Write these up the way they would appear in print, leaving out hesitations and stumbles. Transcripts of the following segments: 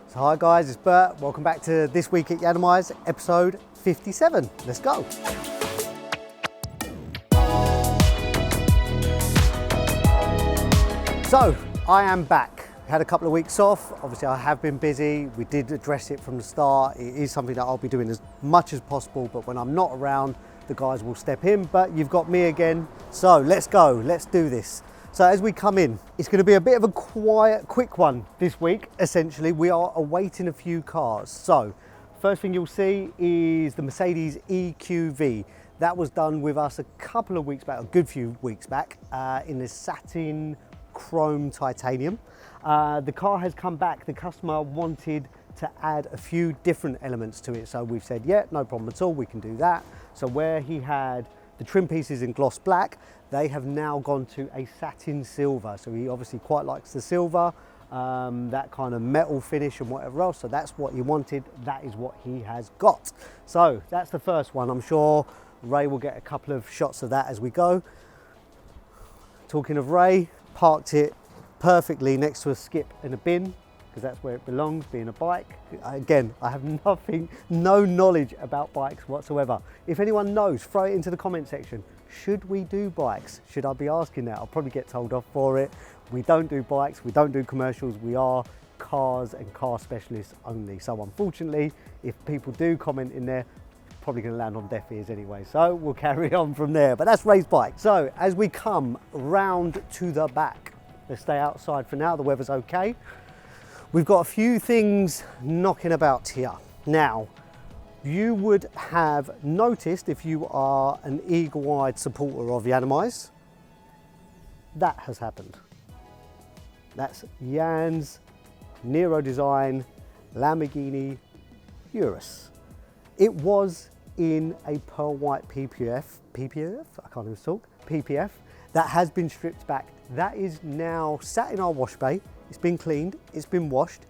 So hi guys, it's Bert. Welcome back to This Week at Yiannimize, episode 57. Let's go. So I am back. Had a couple of weeks off. Obviously I have been busy. We did address it from the start. It is something that I'll be doing as much as possible, but when I'm not around, the guys will step in, but you've got me again. So let's go, let's do this. So as we come in, it's going to be a bit of a quick one this week. Essentially, we are awaiting a few cars. So first thing you'll see is the Mercedes EQV. That was done with us a couple of weeks back, a good few weeks back, in the Satin Chrome Titanium. The car has come back. The customer wanted to add a few different elements to it. So we've said, yeah, no problem at all, we can do that. So where he had the trim pieces in gloss black, they have now gone to a satin silver. So he obviously quite likes the silver, that kind of metal finish and whatever else. So that's what he wanted. That is what he has got. So that's the first one. I'm sure Ray will get a couple of shots of that as we go. Talking of Ray, parked it perfectly next to a skip and a bin, because that's where it belongs, being a bike. Again, I have no knowledge about bikes whatsoever. If anyone knows, throw it into the comment section. Should we do bikes? Should I be asking that? I'll probably get told off for it. We don't do bikes, we don't do commercials, we are cars and car specialists only. So unfortunately, if people do comment in there, probably going to land on deaf ears anyway. So we'll carry on from there, but that's Ray's bike. So as we come round to the back, let's stay outside for now, the weather's okay. We've got a few things knocking about here. Now, you would have noticed, if you are an eagle-eyed supporter of Yiannimize, that has happened. That's Jan's Nero design Lamborghini Urus. It was in a pearl white PPF, I can't even talk, PPF, that has been stripped back. That is now sat in our wash bay. It's been cleaned, it's been washed.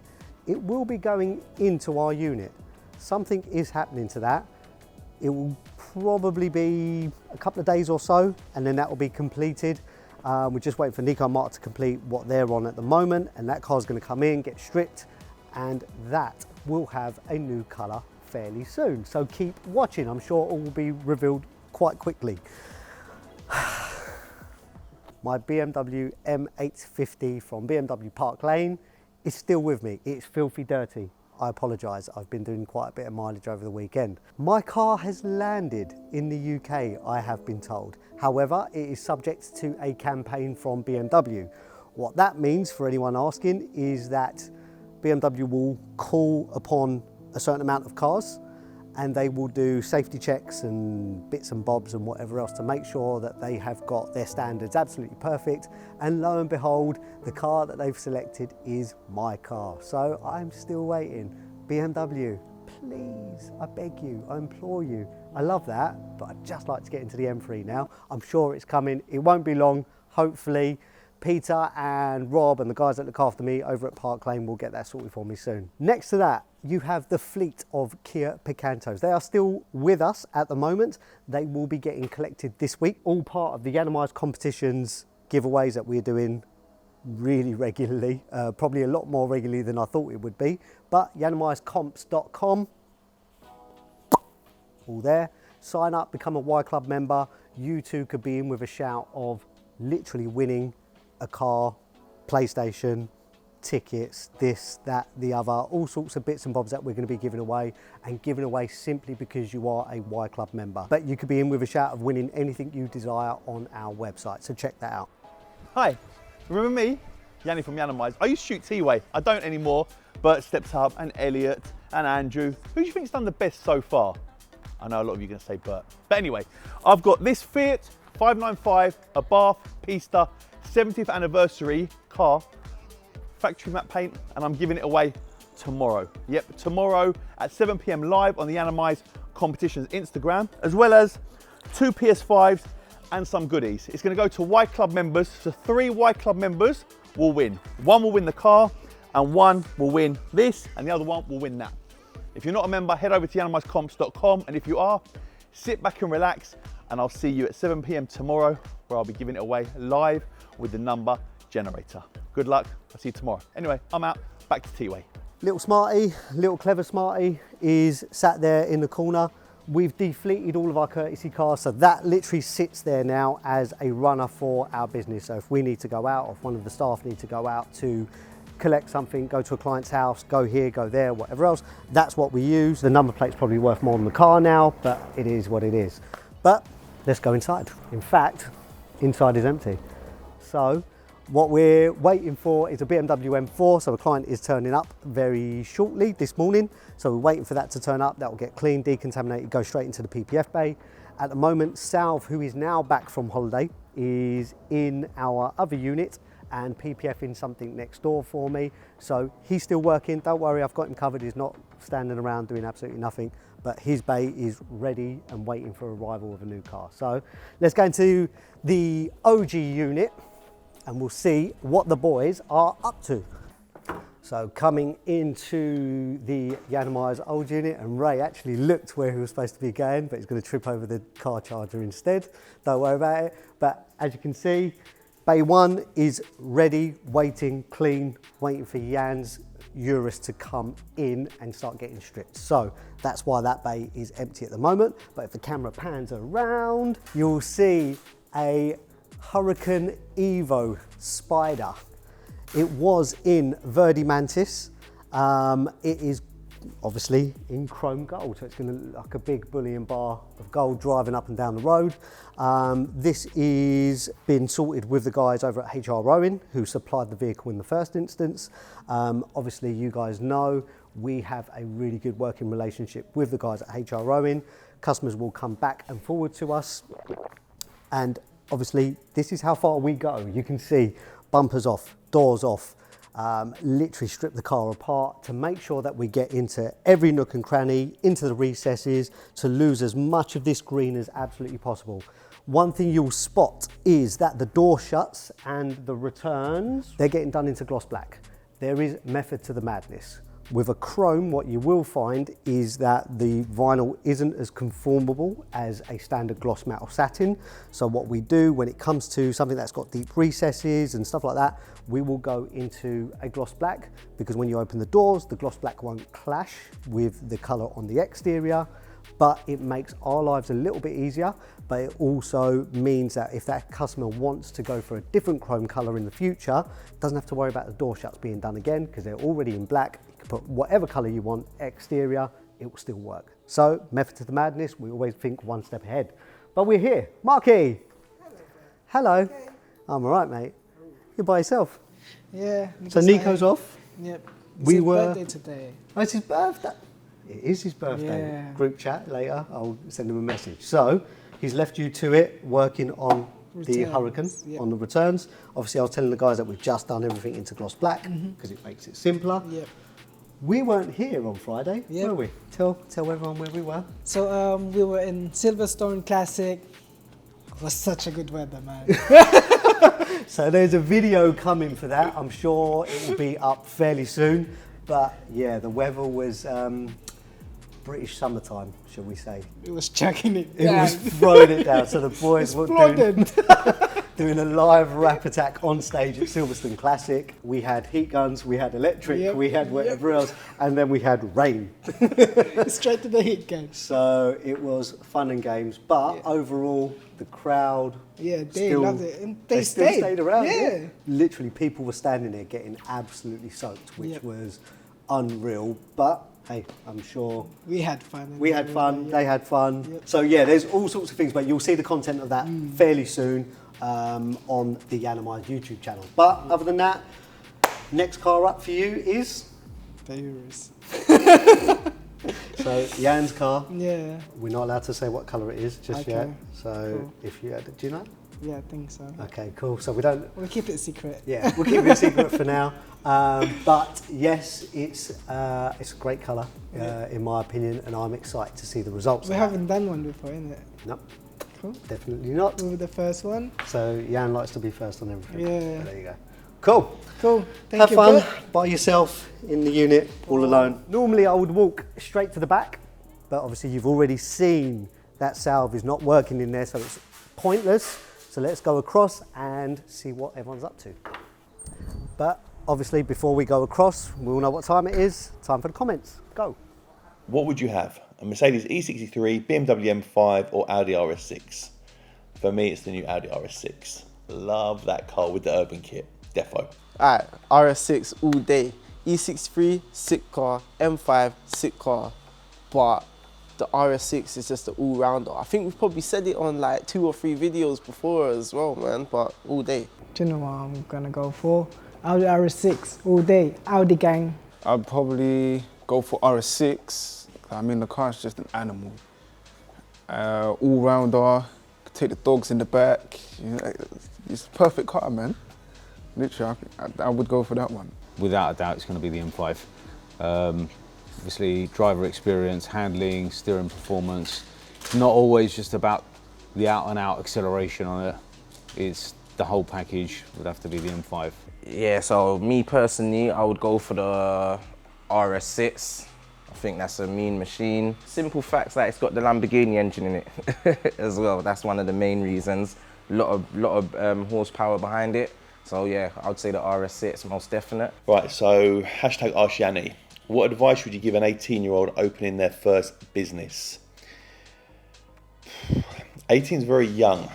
It will be going into our unit. Something is happening to that. It will probably be a couple of days or so, and then that will be completed. We're just waiting for Nico and Mark to complete what they're on at the moment, and that car's gonna come in, get stripped, and that will have a new color fairly soon. So keep watching. I'm sure all will be revealed quite quickly. My BMW M850 from BMW Park Lane is still with me. It's filthy dirty. I apologise. I've been doing quite a bit of mileage over the weekend. My car has landed in the UK, I have been told. However, it is subject to a campaign from BMW. What that means, for anyone asking, is that BMW will call upon a certain amount of cars, and they will do safety checks and bits and bobs and whatever else to make sure that they have got their standards absolutely perfect. And lo and behold, the car that they've selected is my car. So I'm still waiting. BMW, please, I beg you, I implore you. I love that, but I'd just like to get into the M3 now. I'm sure it's coming. It won't be long, hopefully. Peter and Rob and the guys that look after me over at Park Lane will get that sorted for me soon. Next to that, you have the fleet of Kia Picantos. They are still with us at the moment. They will be getting collected this week, all part of the Yiannimize competitions giveaways that we're doing really regularly, probably a lot more regularly than I thought it would be. But yiannimizecomps.com, all there. Sign up, become a Y Club member. You too could be in with a shout of literally winning a car, PlayStation, tickets, this, that, the other, all sorts of bits and bobs that we're going to be giving away, and giving away simply because you are a Y Club member. But you could be in with a shout of winning anything you desire on our website, so check that out. Hi, remember me? Yianni from Yiannimize. I used to shoot TWAY, I don't anymore, but steps up, and Elliot, and Andrew. Who do you think's done the best so far? I know a lot of you are going to say Bert. But anyway, I've got this Fiat 595, a Bath Pista 70th anniversary car, factory matte paint, and I'm giving it away tomorrow. Yep, tomorrow at 7 PM live on the Yiannimize competitions Instagram, as well as 2 PS5s and some goodies. It's going to go to Y Club members, so 3 Y Club members will win. 1 will win the car, and 1 will win this, and the other 1 will win that. If you're not a member, head over to yiannimizecomps.com, and if you are, sit back and relax, and I'll see you at 7 PM tomorrow, where I'll be giving it away live with the number generator. Good luck, I'll see you tomorrow. Anyway, I'm out, back to TWAY. Little Smarty, little clever Smarty is sat there in the corner. We've defleeted all of our courtesy cars, so that literally sits there now as a runner for our business. So if we need to go out, or if one of the staff need to go out to collect something, go to a client's house, go here, go there, whatever else, that's what we use. The number plate's probably worth more than the car now, but it is what it is. But let's go inside. In fact, inside is empty. So what we're waiting for is a BMW M4, so the client is turning up very shortly this morning. So we're waiting for that to turn up. That will get cleaned, decontaminated, go straight into the PPF bay. At the moment, Salve, who is now back from holiday, is in our other unit and PPFing something next door for me. So he's still working, don't worry, I've got him covered. He's not standing around doing absolutely nothing, but his bay is ready and waiting for arrival of a new car. So let's go into the OG unit and we'll see what the boys are up to. So coming into the Yiannimize old unit, and Ray actually looked where he was supposed to be going, but he's going to trip over the car charger instead. Don't worry about it. But as you can see, bay 1 is ready, waiting, clean, waiting for Jan's Urus to come in and start getting stripped. So that's why that bay is empty at the moment. But if the camera pans around, you'll see a Huracan EVO Spyder. It was in Verde Mantis. It is obviously in chrome gold, so it's going to look like a big bullion bar of gold driving up and down the road. This is been sorted with the guys over at HR Rowing, who supplied the vehicle in the first instance. Obviously, you guys know we have a really good working relationship with the guys at HR Rowing. Customers will come back and forward to us, and obviously, this is how far we go. You can see bumpers off, doors off, literally strip the car apart to make sure that we get into every nook and cranny, into the recesses, to lose as much of this green as absolutely possible. One thing you'll spot is that the door shuts and the returns, they're getting done into gloss black. There is method to the madness. With a chrome, what you will find is that the vinyl isn't as conformable as a standard gloss metal satin. So what we do when it comes to something that's got deep recesses and stuff like that, we will go into a gloss black, because when you open the doors, the gloss black won't clash with the color on the exterior, but it makes our lives a little bit easier. But it also means that if that customer wants to go for a different chrome color in the future, doesn't have to worry about the door shuts being done again, because they're already in black. Put whatever color you want exterior, it will still work. So method to the madness, we always think one step ahead. But we're here. Marky. Hello. Hello. Okay. I'm all right, mate. You're by yourself. Yeah. So Nico's off. Yep. We It's his were- birthday today. Oh, it's his birthday. It is his birthday. Yeah. Group chat later. I'll send him a message. So he's left you to it, working on the Returns, Huracan, yep. on the returns. Obviously, I was telling the guys that we've just done everything into gloss black because it makes it simpler. Yep. We weren't here on Friday, Yep. were we? Tell everyone where we were. So we were in Silverstone Classic. It was such a good weather, man. So there's a video coming for that. I'm sure it will be up fairly soon. But yeah, the weather was British summertime, shall we say. It was chucking it It down. was throwing it down. So the boys were Exploded. doing a live rap attack on stage at Silverstone Classic. We had heat guns, we had electric, Yep. we had whatever else, and then we had rain. Straight to the heat game. So it was fun and games, but Yeah. overall, the crowd Yeah, they still, loved it. And they they still stayed around. Yeah. Literally, people were standing there getting absolutely soaked, which Yep. was unreal. But hey, I'm sure We had fun. we had fun, Yeah. they had fun. Yep. So yeah, there's all sorts of things, but you'll see the content of that fairly soon on the Yiannimize YouTube channel. But other than that, next car up for you is, The Urus. so Jan's car. Yeah. We're not allowed to say what colour it is just Okay, yet. So cool. if you do you know? Yeah, I think so. Okay, cool. So we don't. We'll keep it secret. Yeah, we'll keep it a secret for now. But yes, it's a great colour in my opinion, and I'm excited to see the results. We of that. haven't done one before, innit? No, Cool. definitely not. We were the first one. So Jan likes to be first on everything. Yeah. So there you go. Cool. Cool. Thank Have you, fun Bert. by yourself in the unit, all alone. Normally I would walk straight to the back, but obviously you've already seen that salve is not working in there, so it's pointless. So let's go across and see what everyone's up to. But obviously, before we go across, we all know what time it is. Time for the comments. Go. What would you have? A Mercedes E63, BMW M5 or Audi RS6? For me, it's the new Audi RS6. Love that car with the urban kit. Defo. Alright, RS6 all day. E63, sick car. M5, sick car. But the RS6 is just an all-rounder. I think we've probably said it on like 2 or 3 videos before as well, man, but all day. Do you know what I'm gonna go for? Audi RS6 all day. Audi gang. I'd probably go for RS6. I mean, the car's just an animal. All-rounder, take the dogs in the back. You know, it's a perfect car, man. Literally, I would go for that one. Without a doubt, it's going to be the M5. Obviously, driver experience, handling, steering performance. It's not always just about the out-and-out acceleration on it. It's the whole package would have to be the M5. Yeah, so me personally, I would go for the RS6. I think that's a mean machine. Simple facts like it's got the Lamborghini engine in it as well. That's one of the main reasons. Lot of horsepower behind it. So yeah, I would say the RS6, most definite. Right, so hashtag Ask Yianni. What advice would you give an 18-year-old opening their first business? 18 is very young,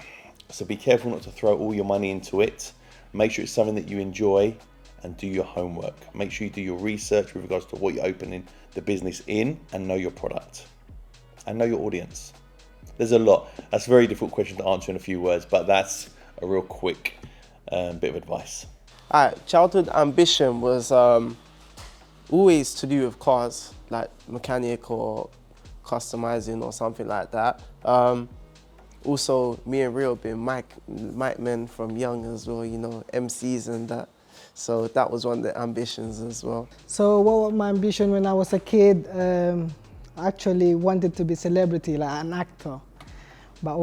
so be careful not to throw all your money into it. Make sure it's something that you enjoy and do your homework. Make sure you do your research with regards to what you're opening the business in and know your product and know your audience. There's a lot. That's a very difficult question to answer in a few words, but that's a real quick bit of advice. Alright, childhood ambition was always to do with cars, like mechanic or customizing or something like that. Also, me and Rio being mic men from young as well, you know, MCs and that. So that was one of the ambitions as well. So what was my ambition when I was a kid? I actually wanted to be celebrity, like an actor. But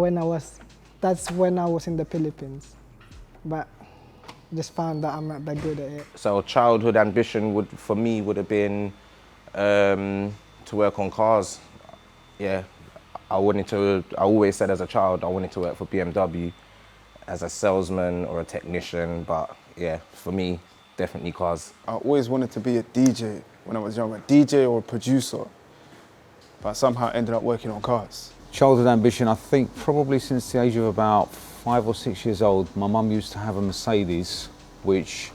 that's when I was in the Philippines. But just found that I'm not that good at it. So childhood ambition for me would have been to work on cars. Yeah, I always said as a child, I wanted to work for BMW as a salesman or a technician, but yeah, for me, definitely cars. I always wanted to be a DJ when I was younger, a DJ or a producer, but somehow ended up working on cars. Childhood ambition, I think probably since the age of about 5 or 6 years old, my mum used to have a Mercedes which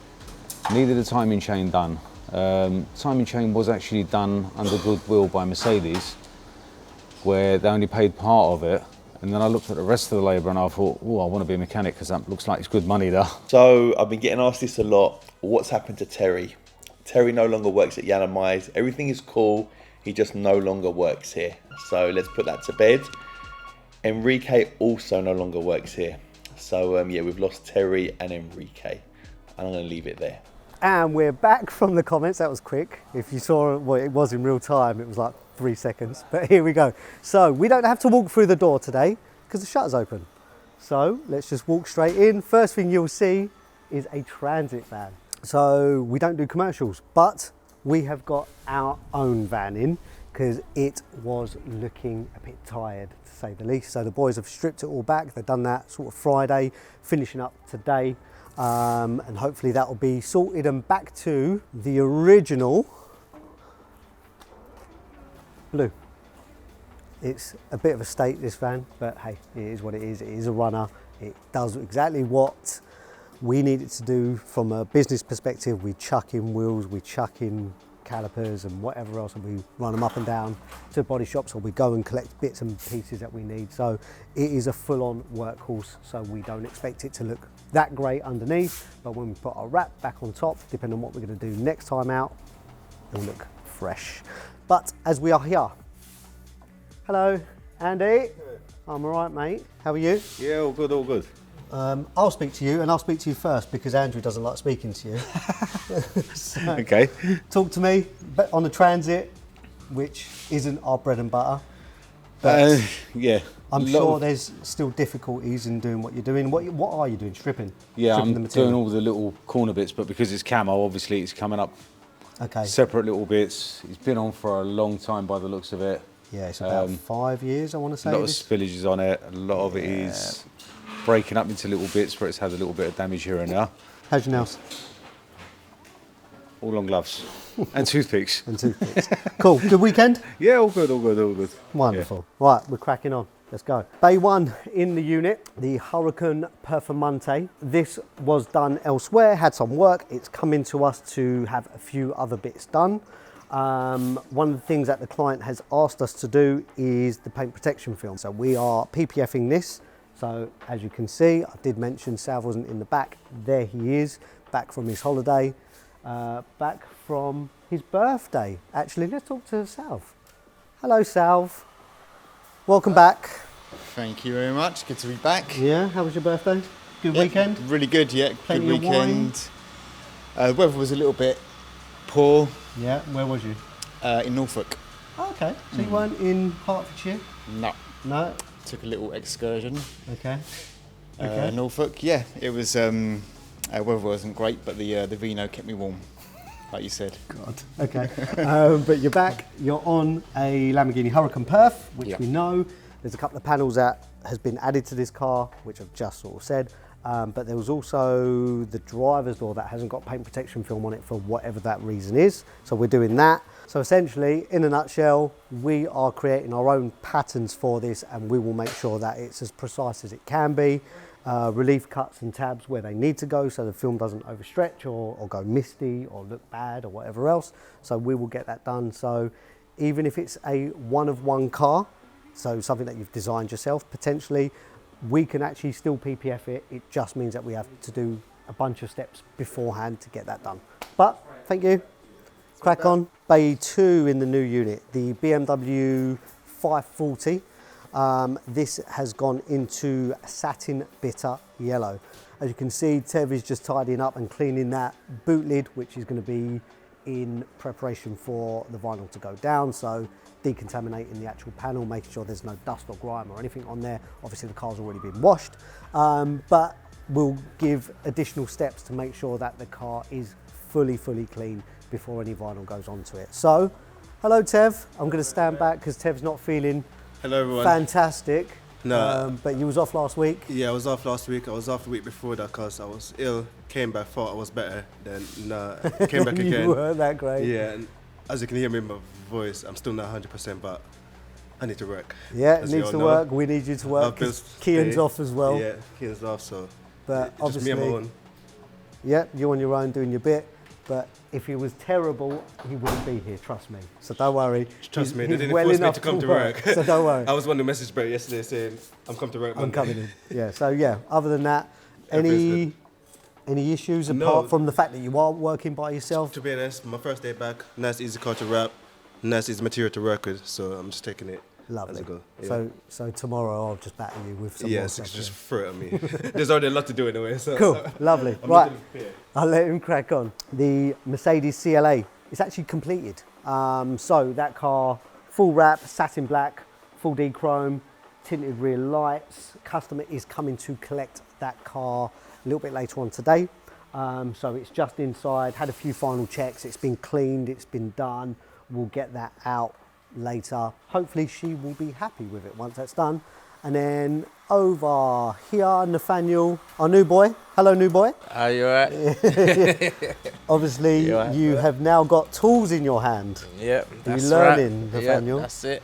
needed a timing chain done. Timing chain was actually done under goodwill by Mercedes, where they only paid part of it. And then I looked at the rest of the labour and I thought, oh, I want to be a mechanic because that looks like it's good money there. So I've been getting asked this a lot. What's happened to Terry? Terry no longer works at Yiannimize. Everything is cool. He just no longer works here. So let's put that to bed. Enrique also no longer works here. So yeah, we've lost Terry and Enrique. And I'm going to leave it there. And we're back from the comments. That was quick. If you saw what it was in real time, it was like 3 seconds. But here we go. So we don't have to walk through the door today because the shutter's open. So let's just walk straight in. First thing you'll see is a transit van. So we don't do commercials, but we have got our own van in because it was looking a bit tired, to say the least. So the boys have stripped it all back. They've done that sort of Friday, finishing up today. And hopefully that will be sorted and back to the original blue. It's a bit of a state, this van, but hey, it is what it is. It is a runner. It does exactly what we need it to do from a business perspective. We chuck in wheels, we chuck in calipers and whatever else, and we run them up and down to body shops, or we go and collect bits and pieces that we need. So it is a full-on workhorse, so we don't expect it to look that great underneath, but when we put our wrap back on top, depending on what we're going to do next time out, it'll look fresh. But as we are here, hello Andy. I'm all right, mate. How are you? Yeah, all good, all good. I'll speak to you, and I'll speak to you first because Andrew doesn't like speaking to you. So, Okay. talk to me on the Transit, which isn't our bread and butter. But Yeah. I'm sure there's still difficulties in doing what you're doing. What are you doing? Stripping? Yeah, Stripping the I'm material? doing all the little corner bits, but because it's camo, obviously it's coming up Okay. separate little bits. It's been on for a long time by the looks of it. Yeah, it's about 5 years, I want to say. A lot of spillages on it. A lot of it is breaking up into little bits where it's had a little bit of damage here and there. How's your nails? all on gloves and toothpicks. And toothpicks. Cool. Good weekend? Yeah, all good, all good, all good. Wonderful. Right, we're cracking on. Let's go. Bay 1 in the unit, the Huracan Performante. This was done elsewhere, had some work. It's coming to us to have a few other bits done. One of the things that the client has asked us to do is the paint protection film. So we are PPFing this. So as you can see, I did mention Salv wasn't in the back. There he is, back from his holiday, back from his birthday. Actually, let's talk to Salv. Hello, Salv. Welcome back. Thank you very much. Good to be back. Yeah, how was your birthday? Good weekend? Really good, yeah. Plenty good of wine? weekend. The weather was a little bit poor. Yeah, where was you? In Norfolk. Oh, okay, so you weren't in Hertfordshire? No. No? Took a little excursion. Okay. Norfolk, yeah. It was, weather wasn't great, but the vino kept me warm, like you said. God. Okay. But you're back. You're on a Lamborghini Huracan Perf, which we know. There's a couple of panels that has been added to this car, which I've just sort of said. But there was also the driver's door that hasn't got paint protection film on it for whatever that reason is. So we're doing that. So essentially, in a nutshell, we are creating our own patterns for this, and we will make sure that it's as precise as it can be. Relief cuts and tabs where they need to go so the film doesn't overstretch or go misty or look bad or whatever else. So we will get that done. So even if it's a one-of-one car, so something that you've designed yourself, potentially, we can actually still PPF it. It just means that we have to do a bunch of steps beforehand to get that done. But thank you. Crack on. Bay 2 in the new unit, the BMW 540. This has gone into satin bitter yellow. As you can see, Tev is just tidying up and cleaning that boot lid, which is going to be in preparation for the vinyl to go down. So decontaminating the actual panel, making sure there's no dust or grime or anything on there. Obviously the car's already been washed, but we'll give additional steps to make sure that the car is fully clean before any vinyl goes onto it. So, hello Tev. I'm going to stand back because Tev's not feeling fantastic. No. But you was off last week? Yeah, I was off last week. I was off the week before that because I was ill. Came back, thought I was better. Then came back again. You weren't that great. Yeah, and as you can hear me in my voice, I'm still not 100%, but I need to work. Yeah, it needs to work. We need you to work. Kian's off as well. Yeah, Kian's off, so but obviously, just me on my own. Yeah, you're on your own doing your bit. But if he was terrible, he wouldn't be here, trust me. So don't worry. Trust me, they he's didn't well force me enough to come to work. So don't worry. I was one to message Bert yesterday saying, I'm coming to work Monday. I'm coming in. Yeah, so yeah, other than that, any issues apart from the fact that you are working by yourself? To be honest, my first day back, nice easy car to wrap, nice easy material to work with, so I'm just taking it as I go. Yeah. So tomorrow I'll just batter you with some more stuff. Just throw it at me. There's already a lot to do anyway. So cool, lovely. Right, I'll let him crack on. The Mercedes CLA, it's actually completed. So that car, full wrap, satin black, full D chrome, tinted rear lights. Customer is coming to collect that car a little bit later on today. So it's just inside, had a few final checks, it's been cleaned, it's been done. We'll get that out later. Hopefully she will be happy with it once that's done. And then over here, Nathaniel, our new boy. Hello, new boy. Are you alright? Obviously, you have now got tools in your hand. Yep, that's right. Are you learning, Nathaniel? Yep, that's it.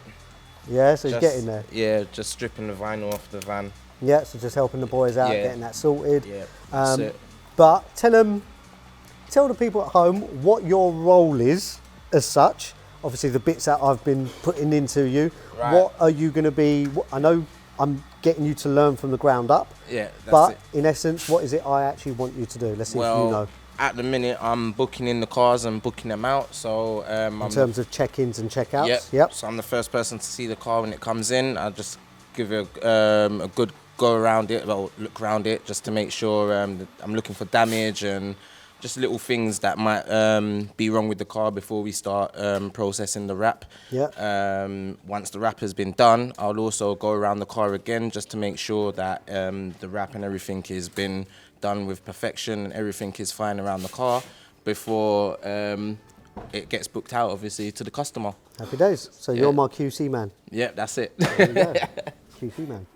Yeah, so he's getting there. Yeah, just stripping the vinyl off the van. Yeah, so just helping the boys out, getting that sorted. Yeah, that's it. But tell the people at home what your role is as such. Obviously, the bits that I've been putting into you. Right. What are you going to be? I know I'm getting you to learn from the ground up. Yeah, that's but it. In essence, what is it I actually want you to do? Let's see if you know. At the minute, I'm booking in the cars and booking them out. So in terms of check-ins and check-outs. Yep. So I'm the first person to see the car when it comes in. I just give it a good go around it, look around it, just to make sure I'm looking for damage and just little things that might be wrong with the car before we start processing the wrap. Yeah. Once the wrap has been done, I'll also go around the car again just to make sure that the wrap and everything has been done with perfection and everything is fine around the car before it gets booked out, obviously, to the customer. Happy days. So you're my QC man. Yeah, that's it. There you go. QC man.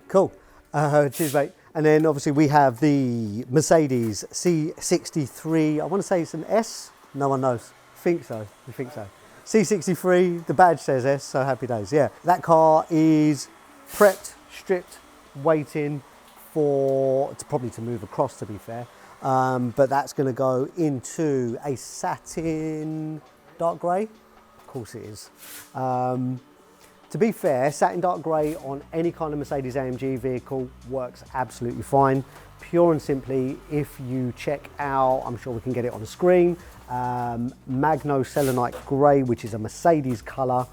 Cool. Cheers, mate. And then obviously we have the Mercedes C63. I want to say it's an S. No one knows. Think so. We think so. C63, the badge says S, so happy days. Yeah, that car is prepped, stripped, waiting for probably to move across, to be fair. But that's going to go into a satin dark grey. Of course it is. To be fair, satin dark grey on any kind of Mercedes AMG vehicle works absolutely fine. Pure and simply, if you check out, I'm sure we can get it on the screen, Magno Selenite Grey, which is a Mercedes colour,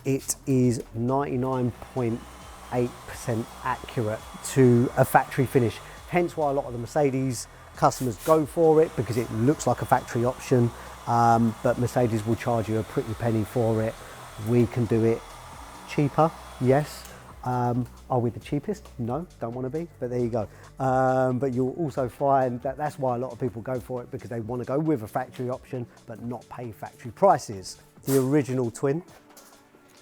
it is 99.8% accurate to a factory finish. Hence why a lot of the Mercedes customers go for it, because it looks like a factory option, but Mercedes will charge you a pretty penny for it. We can do it cheaper, yes. Are we the cheapest? No, don't want to be, but there you go. But you'll also find that that's why a lot of people go for it, because they want to go with a factory option but not pay factory prices. The original twin.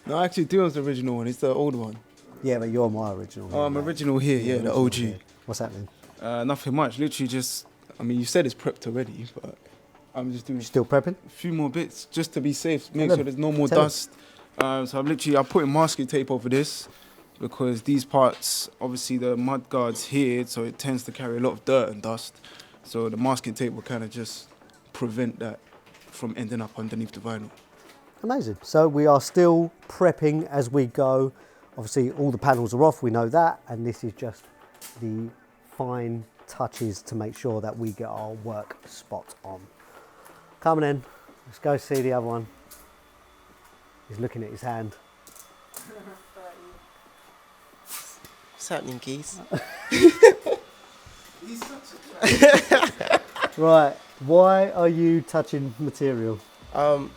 No, actually, Dion's the original one. It's the old one. Yeah, but you're my original. Oh, I'm original here, yeah, the OG. Here. What's happening? Nothing much, literally just, I mean, you said it's prepped already, but I'm just doing Still prepping? a few more bits just to be safe, make sure there's no more dust. So I'm putting masking tape over this, because these parts, obviously the mud guard's here, so it tends to carry a lot of dirt and dust. So the masking tape will kind of just prevent that from ending up underneath the vinyl. Amazing. So we are still prepping as we go. Obviously all the panels are off, we know that, and this is just the fine touches to make sure that we get our work spot on. Coming in, let's go see the other one. He's looking at his hand. What's happening, geese? Right, why are you touching material? I'm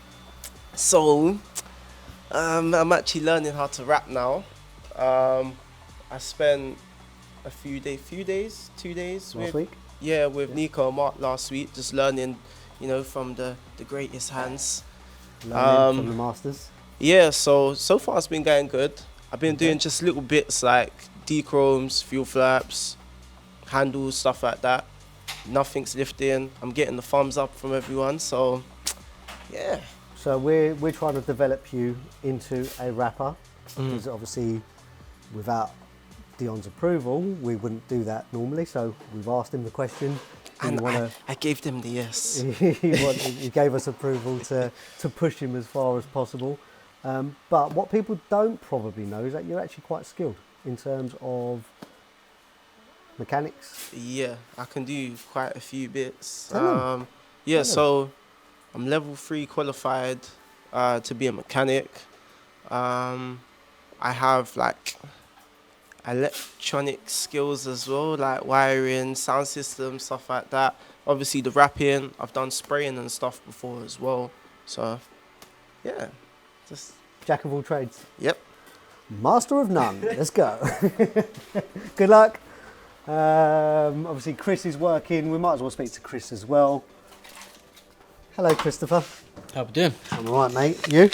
actually learning how to rap now. I spent a few days, 2 days Last week? Yeah, with Nico and Mark last week, just learning, you know, from the greatest hands. Learning from the masters? Yeah, so far it's been going good. I've been doing just little bits like D-chromes, fuel flaps, handles, stuff like that. Nothing's lifting. I'm getting the thumbs up from everyone, so yeah. So we're trying to develop you into a rapper, because obviously without Dion's approval, we wouldn't do that normally. So we've asked him the question. And I gave them the yes. He gave us approval to push him as far as possible. But what people don't probably know is that you're actually quite skilled in terms of mechanics. Yeah, I can do quite a few bits. Tell so I'm level 3 qualified to be a mechanic. I have like electronic skills as well, like wiring, sound system, stuff like that. Obviously the rapping, I've done spraying and stuff before as well. So yeah, just Jack of all trades. Yep. Master of none. Let's go. Good luck. Obviously Chris is working. We might as well speak to Chris as well. Hello, Christopher. How we doing? I'm all right, mate. You?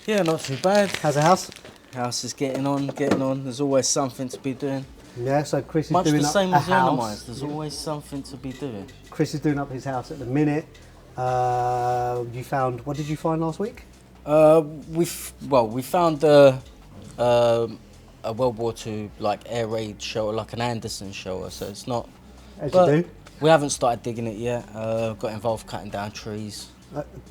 Yeah, not too bad. How's the house? House is getting on. There's always something to be doing. Yeah, so Chris is Much doing the up same a as house. Yiannimize. There's always something to be doing. Chris is doing up his house at the minute. What did you find last week? We found a World War II like air raid shelter, like an Anderson shelter. So it's not. As you do. We haven't started digging it yet. Got involved cutting down trees.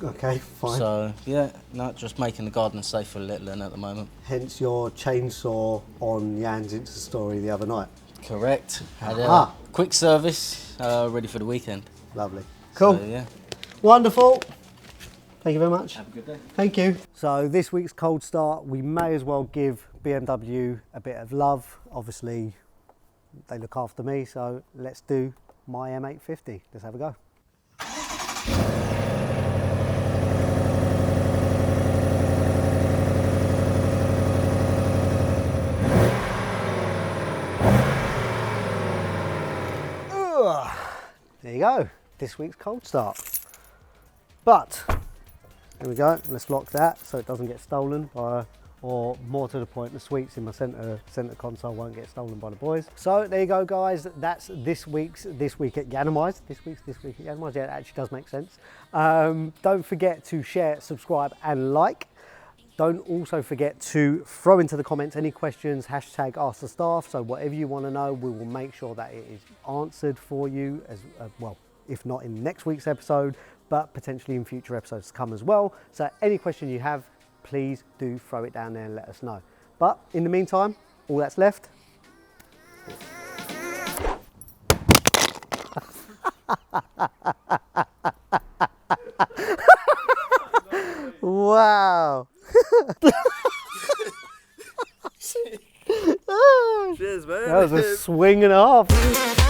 Okay, fine. So yeah, just making the garden safe for little at the moment. Hence your chainsaw on Jan's Insta story the other night. Correct. Had a quick service, ready for the weekend. Lovely. Cool. So, yeah. Wonderful. Thank you very much. Have a good day. Thank you. So this week's cold start, we may as well give BMW a bit of love. Obviously, they look after me, so let's do my M850. Let's have a go. There you go, this week's cold start. But, there we go, let's lock that so it doesn't get stolen by or more to the point, the sweets in my centre console won't get stolen by the boys. So there you go, guys. That's this week at Yiannimize. This week at Yiannimize. Yeah, it actually does make sense. Don't forget to share, subscribe, and like. Don't also forget to throw into the comments any questions, hashtag ask the staff. So whatever you want to know, we will make sure that it is answered for you as well, if not in next week's episode, but potentially in future episodes to come as well. So any question you have, please do throw it down there and let us know. But in the meantime, all that's left. Wow. Cheers, man. That was a swing and a half.